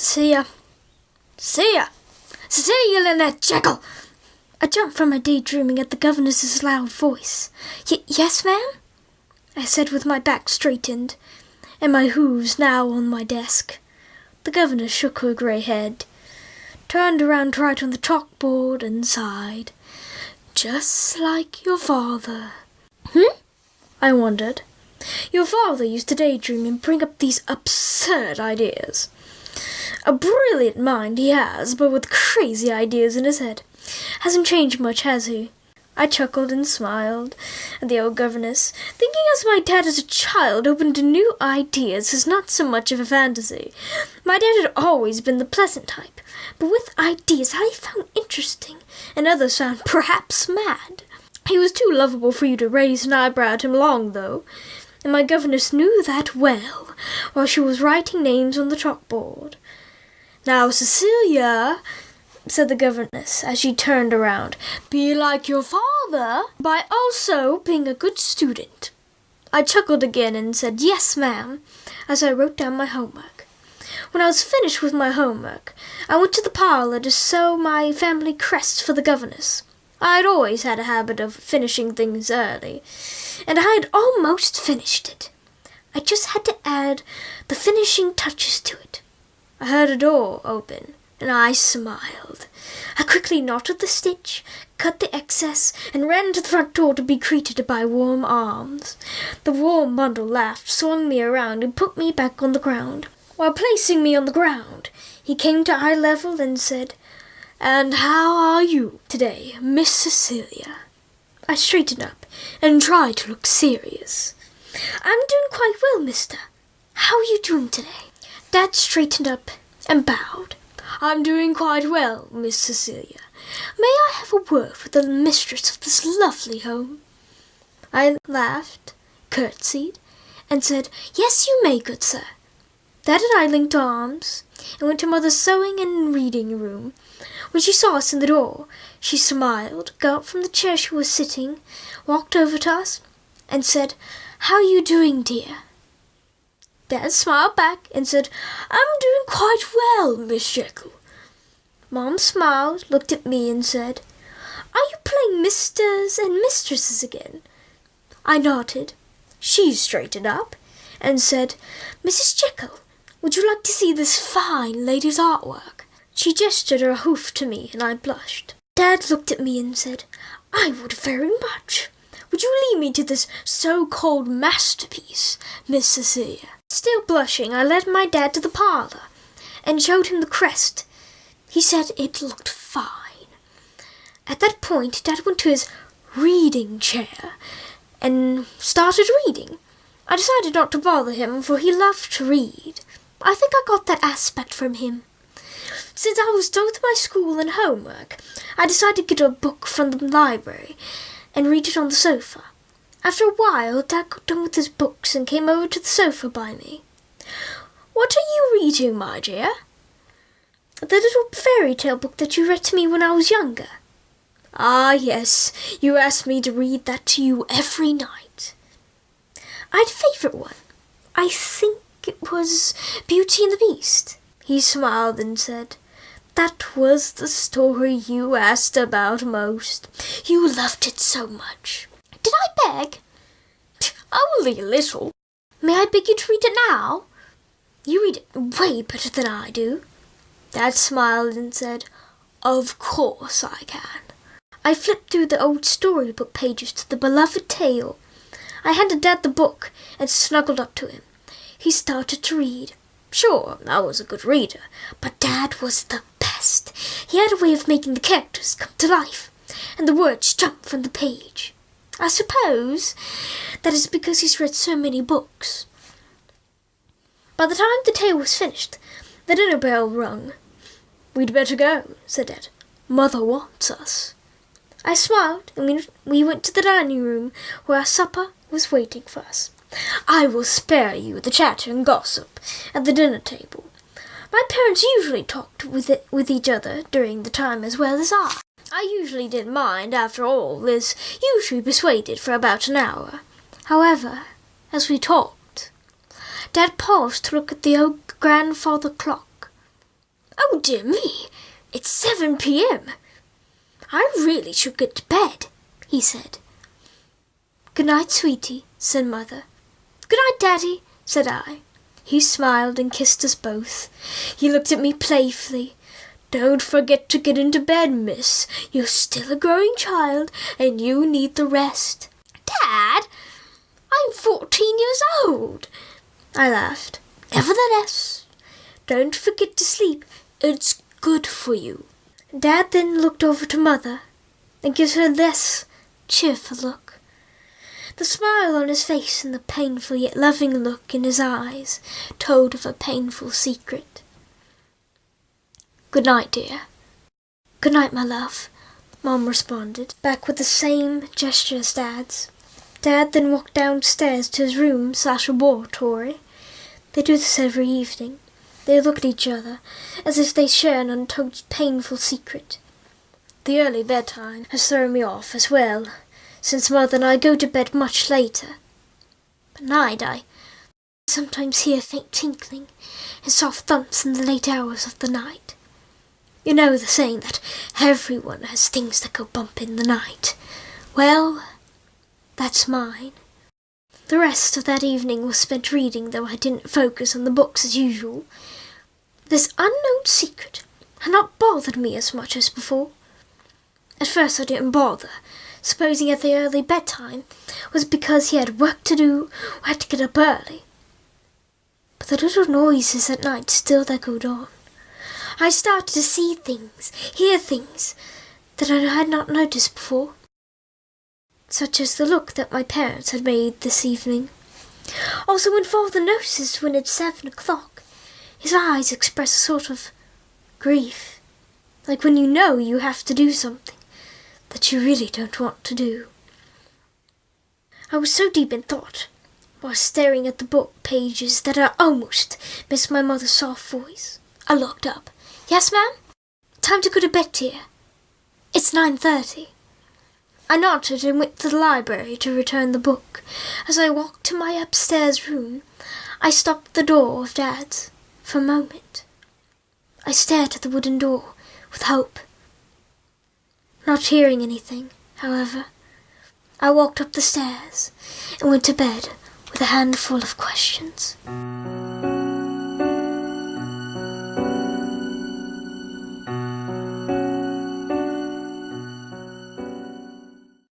Cecilia. Cecilia Jekyll! I jumped from my daydreaming at the governess's loud voice. Yes, ma'am? I said with my back straightened, and my hooves now on my desk. The governess shook her grey head, turned around to write on the chalkboard, and sighed. Just like your father. I wondered. Your father used to daydream and bring up these absurd ideas. A brilliant mind he has, but with crazy ideas in his head. Hasn't changed much, has he? I chuckled and smiled at the old governess, thinking as my dad as a child open to new ideas is not so much of a fantasy. My dad had always been the pleasant type, but with ideas I found interesting, and others found perhaps mad. He was too lovable for you to raise an eyebrow at him long, though, and my governess knew that well, while she was writing names on the chalkboard. Now, Cecilia, said the governess as she turned around, be like your father by also being a good student. I chuckled again and said, yes, ma'am, as I wrote down my homework. When I was finished with my homework, I went to the parlour to sew my family crest for the governess. I had always had a habit of finishing things early, and I had almost finished it. I just had to add the finishing touches to it. I heard a door open, and I smiled. I quickly knotted the stitch, cut the excess, and ran to the front door to be greeted by warm arms. The warm bundle laughed, swung me around, and put me back on the ground. While placing me on the ground, he came to eye level and said, "And how are you today, Miss Cecilia?" I straightened up and tried to look serious. "I'm doing quite well, mister. How are you doing today?" Dad straightened up and bowed. "I'm doing quite well, Miss Cecilia. May I have a word with the mistress of this lovely home?" I laughed, curtsied, and said, "Yes, you may, good sir." Dad and I linked arms and went to Mother's sewing and reading room. When she saw us in the door, she smiled, got up from the chair she was sitting, walked over to us, and said, "How are you doing, dear?" Dad smiled back and said, "I'm doing quite well, Miss Jekyll." Mom smiled, looked at me, and said, "Are you playing misters and mistresses again?" I nodded. She straightened up and said, "Mrs. Jekyll, would you like to see this fine lady's artwork?" She gestured her hoof to me, and I blushed. Dad looked at me and said, "I would very much. Would you lead me to this so-called masterpiece, Miss Cecilia?" Still blushing, I led my dad to the parlour and showed him the crest. He said it looked fine. At that point, Dad went to his reading chair and started reading. I decided not to bother him, for he loved to read. I think I got that aspect from him. Since I was done with my school and homework, I decided to get a book from the library and read it on the sofa. After a while, Dad got done with his books and came over to the sofa by me. "What are you reading, my dear?" "The little fairy tale book that you read to me when I was younger." "Ah, yes, you asked me to read that to you every night." I had a favourite one. I think it was Beauty and the Beast. He smiled and said, "That was the story you asked about most. You loved it so much." "Did I beg?" "Only a little." "May I beg you to read it now?" "You read it way better than I do." Dad smiled and said, "Of course I can." I flipped through the old storybook pages to the beloved tale. I handed Dad the book and snuggled up to him. He started to read. Sure, I was a good reader, but Dad was the best. He had a way of making the characters come to life, and the words jump from the page. I suppose that is because he's read so many books. By the time the tale was finished, the dinner bell rung. "We'd better go," said Dad. "Mother wants us." I smiled, and we went to the dining room, where our supper was waiting for us. I will spare you the chatter and gossip at the dinner table. My parents usually talked with each other during the time as well as I. I usually didn't mind, after all, was usually persuaded for about an hour. However, as we talked, Dad paused to look at the old grandfather clock. Oh dear me, it's 7 p.m. I really should get to bed, he said. Good night, sweetie, said Mother. Good night, Daddy, said I. He smiled and kissed us both. He looked at me playfully. Don't forget to get into bed, miss. You're still a growing child, and you need the rest. Dad, I'm 14 years old, I laughed. Nevertheless, don't forget to sleep. It's good for you. Dad then looked over to Mother and gave her a less cheerful look. The smile on his face and the painful yet loving look in his eyes told of a painful secret. Good night, dear. Good night, my love, Mom responded, back with the same gesture as Dad's. Dad then walked downstairs to his room/laboratory. They do this every evening. They look at each other as if they share an untold painful secret. The early bedtime has thrown me off as well, since Mother and I go to bed much later. At night I sometimes hear faint tinkling and soft thumps in the late hours of the night. You know the saying that everyone has things that go bump in the night. Well, that's mine. The rest of that evening was spent reading, though I didn't focus on the books as usual. This unknown secret had not bothered me as much as before. At first I didn't bother, supposing at the early bedtime was because he had work to do or had to get up early. But the little noises at night still echoed on. I started to see things, hear things that I had not noticed before, such as the look that my parents had made this evening. Also when Father noticed when it's 7 o'clock, his eyes express a sort of grief, like when you know you have to do something that you really don't want to do. I was so deep in thought, while staring at the book pages, that I almost missed my mother's soft voice. I looked up. Yes, ma'am? Time to go to bed, dear. It's 9:30. I nodded and went to the library to return the book. As I walked to my upstairs room, I stopped at the door of Dad's. For a moment, I stared at the wooden door with hope. Not hearing anything, however, I walked up the stairs and went to bed with a handful of questions.